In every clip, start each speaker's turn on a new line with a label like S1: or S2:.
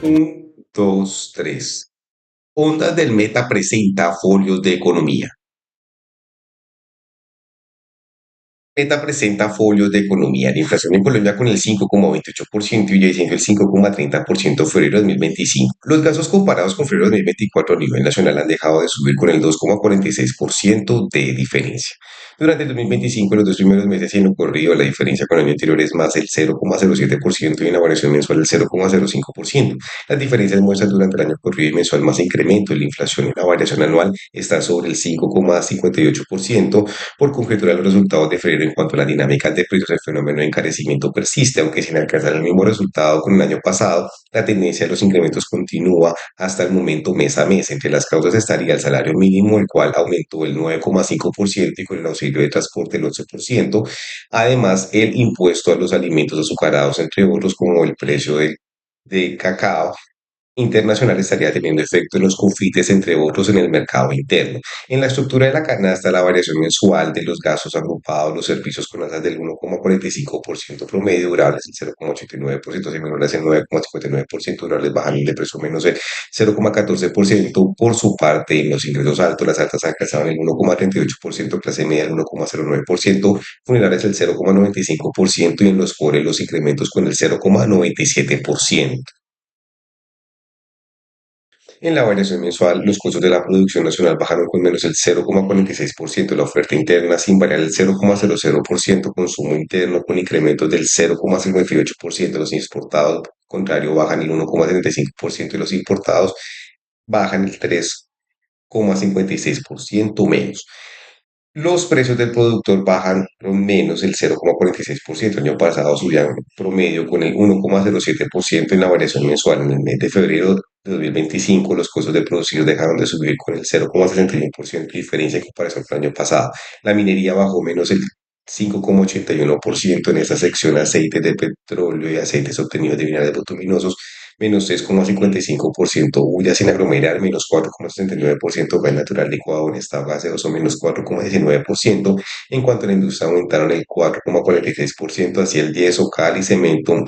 S1: Un, dos, tres. Ondas del Meta presenta folios de economía. Meta presenta folios de economía. La inflación en Colombia con el 5,28% y ya diciendo el 5,30% en febrero de 2025. Los gastos comparados con febrero de 2024 a nivel nacional han dejado de subir con el 2,46% de diferencia. Durante el 2025, en los dos primeros meses sin ocurrido, la diferencia con el año anterior es más el 0,07% y en la variación mensual el 0,05%. Las diferencias muestran durante el año corrido y mensual más incremento en la inflación y la variación anual está sobre el 5,58%. Por concreto, los resultados de febrero en cuanto a las dinámicas de precios, el fenómeno de encarecimiento persiste, aunque sin alcanzar el mismo resultado con el año pasado, la tendencia de los incrementos continúa hasta el momento mes a mes. Entre las causas estaría el salario mínimo, el cual aumentó el 9,5% y con el auxilio de transporte el 8%. Además, el impuesto a los alimentos azucarados, entre otros, como el precio del cacao internacional estaría teniendo efecto en los confites, entre otros, en el mercado interno. En la estructura de la canasta, la variación mensual de los gastos agrupados, los servicios con alzas del 1,45% promedio, durables el 0,89%, seminuevales el 9,59%, durables bajan de precio menos el 0,14%. Por su parte, en los ingresos altos, las altas alcanzaban el 1,38%, clase media el 1,09%, funerales el 0,95% y en los pobres los incrementos con el 0,97%. En la variación mensual, los costos de la producción nacional bajaron con menos el 0,46%, la oferta interna sin variar el 0,00%, consumo interno con incrementos del 0,58%, los exportados, al contrario, bajan el 1,75% y los importados bajan el 3,56% menos. Los precios del productor bajan menos el 0,46%. El año pasado subían promedio con el 1,07% en la variación mensual. En el mes de febrero de 2025, los costos de producir dejaron de subir con el 0,61% de diferencia en comparación con el año pasado. La minería bajó menos el 5,81% en esta sección, aceites de petróleo y aceites obtenidos de minerales bituminosos menos 3,55%, hulla sin aglomerar, menos 4,69%, gas natural licuado en estado gaseoso, menos 4,19%. En cuanto a la industria, aumentaron el 4,46%, hacia el yeso, cal y cemento,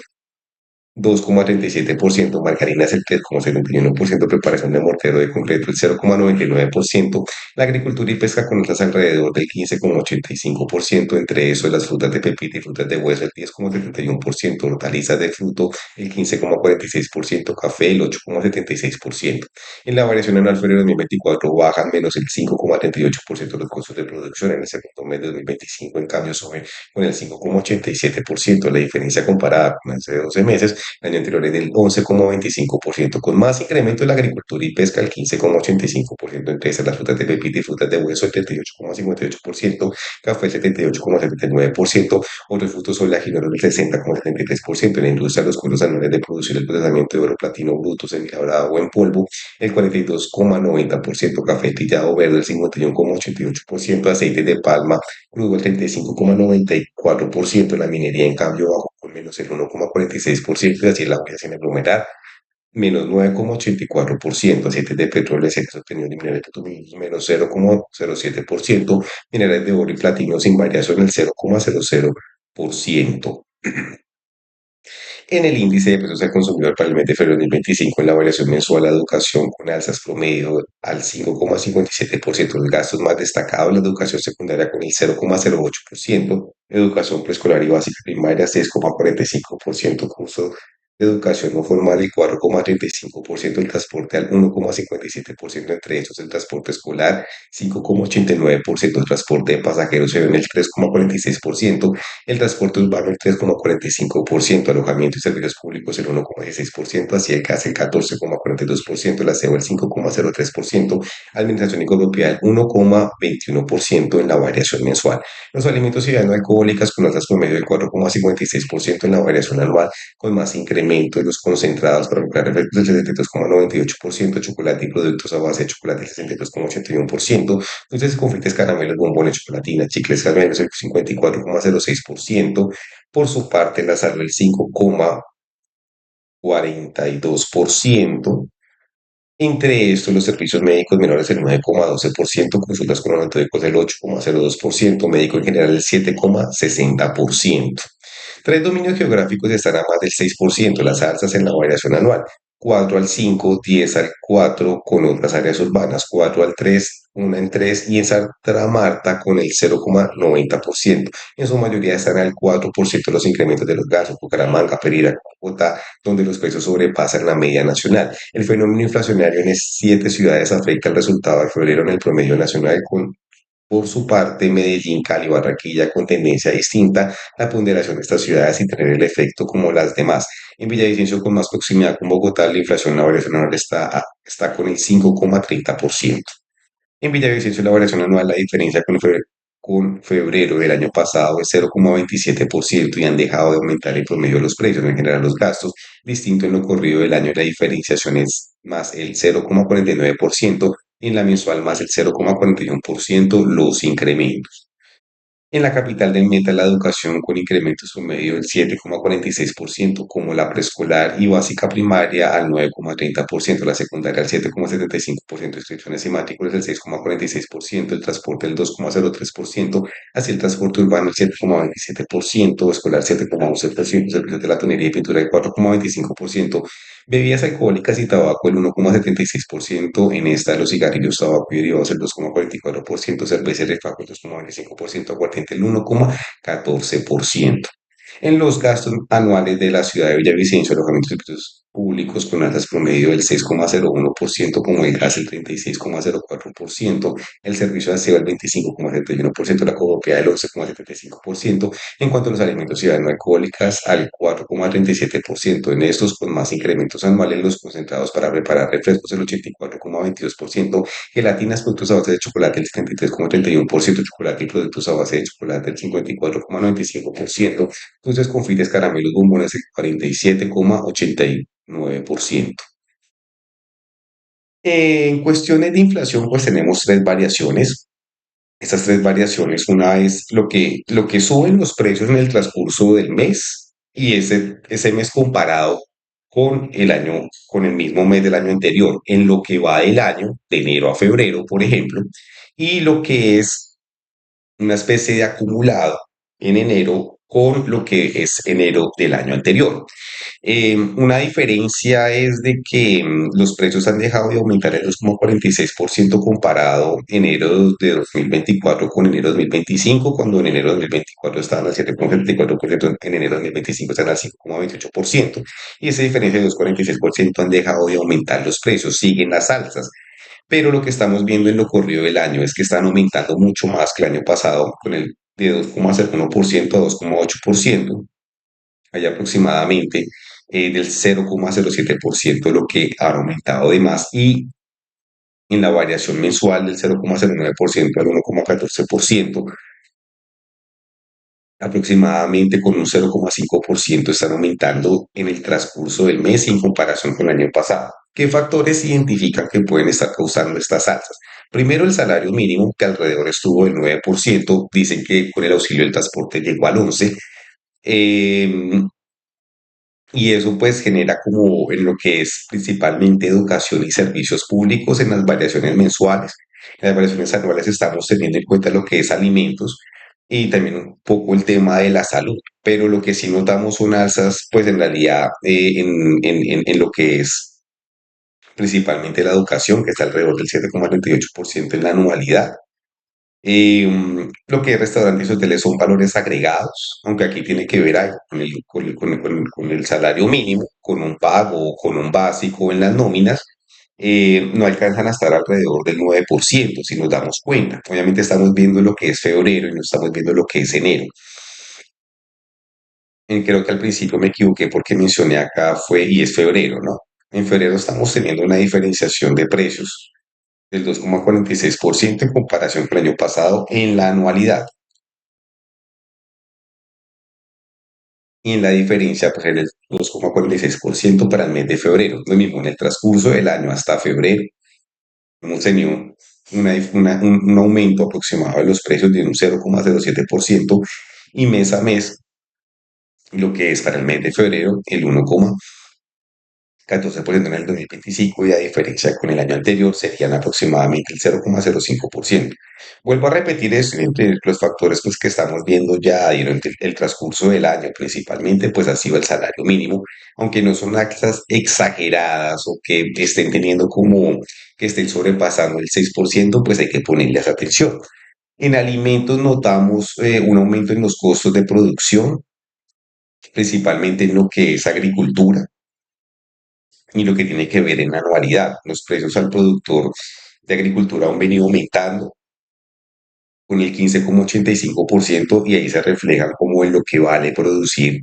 S1: 2,37%, margarinas el 3,71%, preparación de mortero de concreto el 0,99%, la agricultura y pesca con otras alrededor del 15,85%, entre eso las frutas de pepita y frutas de hueso el 10,71%, hortalizas de fruto el 15,46%, café el 8,76%. En la variación anual febrero de 2024 bajan menos el 5,38% los costos de producción en el segundo mes de 2025, en cambio suben con el 5,87%, la diferencia comparada con hace 12 meses el año anterior es del 11,25%, con más incremento en la agricultura y pesca el 15,85%, entre esas las frutas de pepita y frutas de hueso el 38,58%, café el 78,79%, otros frutos oleaginosas el 60,73%, en la industria los costos anuales de producción y el procesamiento de oro, platino bruto, semilabrado o en polvo el 42,90%, café trillado verde el 51,88%, aceite de palma crudo el 35,94%, la minería en cambio bajó con menos el 1,46% y así la huella sin aglomerar menos 9,84%, aceites de petróleo, aceites obtenidos de minerales petroleros menos 0,07%, minerales de oro y platino sin variación el 0,00%. En el índice de precios al consumidor para el mes de febrero de 2025, en la variación mensual, la educación con alzas promedio al 5,57%, los gastos más destacados, la educación secundaria con el 0,08%, educación preescolar y básica primaria 6,45%, curso de educación no formal el 4,35%, el transporte al 1,57%, entre estos el transporte escolar 5,89%, el transporte de pasajeros se ve en el 3,46%, el transporte urbano el 3,45%, alojamiento y servicios públicos el 1,16%, así el gas el 14,42%, el aseo el 5,03%, administración y copropiedad el 1,21% en la variación mensual. Los alimentos y bebidas no alcohólicas con alzas promedio del 4,56% en la variación anual, con más incremento de los concentrados para lograr efectos del 72,98%, chocolate y productos a base de chocolate el 62,81%, dulces, confites, caramelos, bombones, chocolatina, chicles, caramelos el 54,06%. Por su parte, la sal el 5,42%. Entre estos, los servicios médicos menores el 9,12%, consultas con odontólogos el 8,02%, médico en general el 7,60%. Tres dominios geográficos están a más del 6%, las alzas en la variación anual. 4 al 5, 10 al 4 con otras áreas urbanas, 4 al 3, una en 3 y en Santa Marta con el 0,90%. En su mayoría están al 4% los incrementos de los gastos, Bucaramanga, Pereira, Bogotá, donde los precios sobrepasan la media nacional. El fenómeno inflacionario en 7 ciudades afecta el resultado de febrero en el promedio nacional con por su parte, Medellín, Cali, Barranquilla, con tendencia distinta, la ponderación de estas ciudades sin tener el efecto como las demás. En Villavicencio, con más proximidad con Bogotá, la inflación la variación anual está con el 5,30%. En Villavicencio, la variación anual, la diferencia con febrero del año pasado es 0,27% y han dejado de aumentar el promedio de los precios, en general los gastos, distinto en lo corrido del año, la diferenciación es más el 0,49% y en la mensual más el 0,41% los incrementos. En la capital del Meta, la educación con incrementos promedio del 7,46%, como la preescolar y básica primaria al 9,30%, la secundaria al 7,75%, inscripciones y matrículas del 6,46%, el transporte el 2,03%, así el transporte urbano el 7,27%, escolar 7,11%, servicios de la tonería y pintura el 4,25%, bebidas alcohólicas y tabaco el 1,76%, en esta los cigarrillos, tabaco y derivados el 2,44%, cerveza y refresco el 2,25%, aguardiente el 1,14%. En los gastos anuales de la ciudad de Villavicencio, alojamientos y servicios públicos con altas promedio del 6,01%, como el gas el 36,04%, el servicio de aseo el 25,71%, la copia el 11,75%, en cuanto a los alimentos y bebidas no alcohólicas al 4,37%. En estos, con más incrementos anuales, los concentrados para preparar refrescos el 84,22%, gelatinas, productos a base de chocolate el 73,31%, chocolate y productos a base de chocolate el 54,95%, dulces, confites, caramelos, bombones el 47,89%. En cuestiones de inflación, pues tenemos tres variaciones. Estas tres variaciones, una es lo que suben los precios en el transcurso del mes y ese mes comparado con el año, con el mismo mes del año anterior, en lo que va del año, de enero a febrero, por ejemplo, y lo que es una especie de acumulado en enero con lo que es enero del año anterior. Una diferencia es de que los precios han dejado de aumentar el 2,46% comparado enero de 2024 con enero de 2025, cuando en enero de 2024 estaban al 7,74%, en enero de 2025 están al 5,28%, y esa diferencia del 2,46% han dejado de aumentar los precios, siguen las alzas. Pero lo que estamos viendo en lo corrido del año es que están aumentando mucho más que el año pasado, con el de 2,01% a 2,8%. Hay aproximadamente del 0,07% lo que ha aumentado de más y en la variación mensual del 0,09% al 1,14%, aproximadamente con un 0,5% están aumentando en el transcurso del mes en comparación con el año pasado. ¿Qué factores identifican que pueden estar causando estas alzas? Primero, el salario mínimo, que alrededor estuvo del 9%, dicen que con el auxilio del transporte llegó al 11%. Y eso pues genera como en lo que es principalmente educación y servicios públicos en las variaciones mensuales. En las variaciones anuales estamos teniendo en cuenta lo que es alimentos y también un poco el tema de la salud. Pero lo que sí notamos son alzas pues en realidad en lo que es principalmente la educación, que está alrededor del 7,38% en la anualidad. Lo que es restaurantes y hoteles son valores agregados, aunque aquí tiene que ver algo con el salario mínimo, con un pago, con un básico en las nóminas, no alcanzan a estar alrededor del 9% si nos damos cuenta. Obviamente estamos viendo lo que es febrero y no estamos viendo lo que es enero. Creo que al principio me equivoqué porque mencioné acá y es febrero, ¿no? En febrero estamos teniendo una diferenciación de precios del 2,46% en comparación con el año pasado en la anualidad. Y en la diferencia, pues el 2,46% para el mes de febrero. Lo mismo, en el transcurso del año hasta febrero, hemos tenido un aumento aproximado de los precios de un 0,07% y mes a mes, lo que es para el mes de febrero, el 1,14%. 14% en el 2025 y a diferencia con el año anterior serían aproximadamente el 0,05%. Vuelvo a repetir esto, entre los factores pues, que estamos viendo ya durante el transcurso del año principalmente pues ha sido el salario mínimo, aunque no son alzas exageradas o que estén teniendo como que estén sobrepasando el 6%, pues hay que ponerles atención. En alimentos notamos un aumento en los costos de producción, principalmente en lo que es agricultura y lo que tiene que ver en anualidad. Los precios al productor de agricultura han venido aumentando con el 15,85% y ahí se reflejan como en lo que vale producir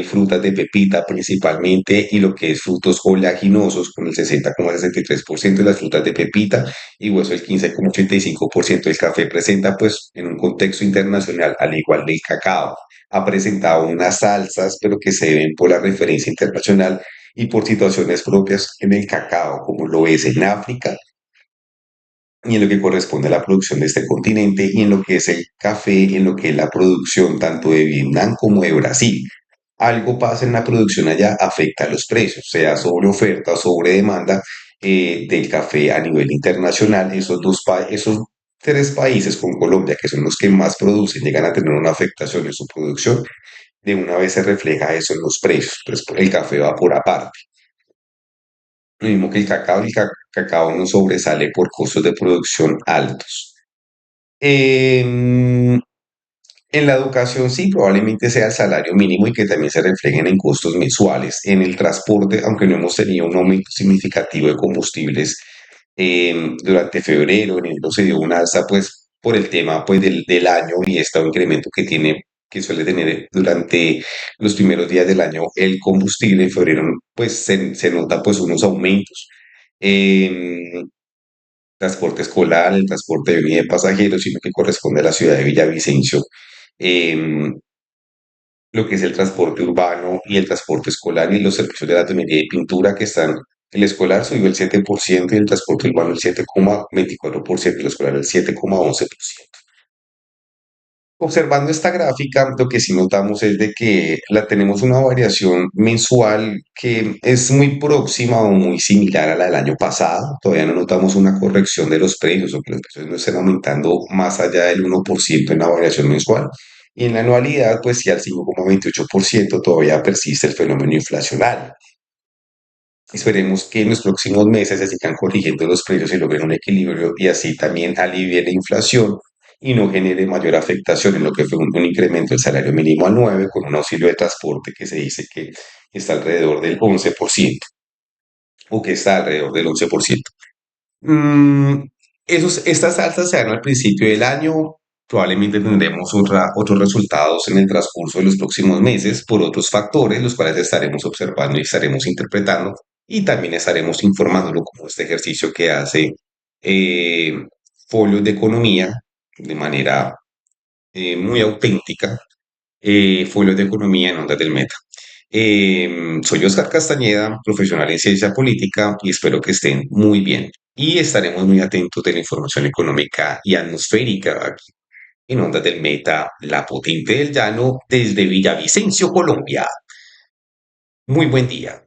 S1: frutas de pepita principalmente y lo que es frutos oleaginosos con el 60,63% de las frutas de pepita y hueso el 15,85%. El café presenta pues en un contexto internacional al igual del cacao. Ha presentado unas alzas pero que se ven por la referencia internacional y por situaciones propias en el cacao como lo es en África y en lo que corresponde a la producción de este continente y en lo que es el café, en lo que es la producción tanto de Vietnam como de Brasil. Algo pasa en la producción allá, afecta a los precios, sea sobre oferta o sobre demanda del café a nivel internacional. Esos tres países con Colombia, que son los que más producen, llegan a tener una afectación en su producción. De una vez se refleja eso en los precios, pues el café va por aparte. Lo mismo que el cacao no sobresale por costos de producción altos. Em, en la educación sí, probablemente sea el salario mínimo y que también se reflejen en costos mensuales. En el transporte, aunque no hemos tenido un aumento significativo de combustibles durante febrero, en enero se dio una alza pues por el tema pues del año y este incremento que suele tener durante los primeros días del año el combustible. En febrero pues se nota pues unos aumentos. Em, Transporte escolar, el transporte de unidad de pasajeros, sino que corresponde a la ciudad de Villavicencio, em, lo que es el transporte urbano y el transporte escolar y los servicios de la tonería y pintura que están, el escolar subió el 7% y el transporte urbano el 7,24% y el escolar el 7,11%. Observando esta gráfica, lo que sí notamos es de que tenemos una variación mensual que es muy próxima o muy similar a la del año pasado. Todavía no notamos una corrección de los precios o que los precios no estén aumentando más allá del 1% en la variación mensual. Y en la anualidad, pues sí, al 5,28% todavía persiste el fenómeno inflacionario. Esperemos que en los próximos meses se sigan corrigiendo los precios y logren un equilibrio y así también alivie la inflación y no genere mayor afectación en lo que fue un incremento del salario mínimo al 9 con un auxilio de transporte que se dice que está alrededor del 11% o que está alrededor del 11%. Mm, estas alzas se dan al principio del año. Probablemente tendremos otros resultados en el transcurso de los próximos meses por otros factores, los cuales estaremos observando y estaremos interpretando y también estaremos informándolo como este ejercicio que hace eh, Folios de Economía de manera muy auténtica, Folios de Economía en Ondas del Meta. Soy Oscar Castañeda, profesional en ciencia política y espero que estén muy bien. Y estaremos muy atentos de la información económica y atmosférica aquí en Ondas del Meta, la potente del llano desde Villavicencio, Colombia. Muy buen día.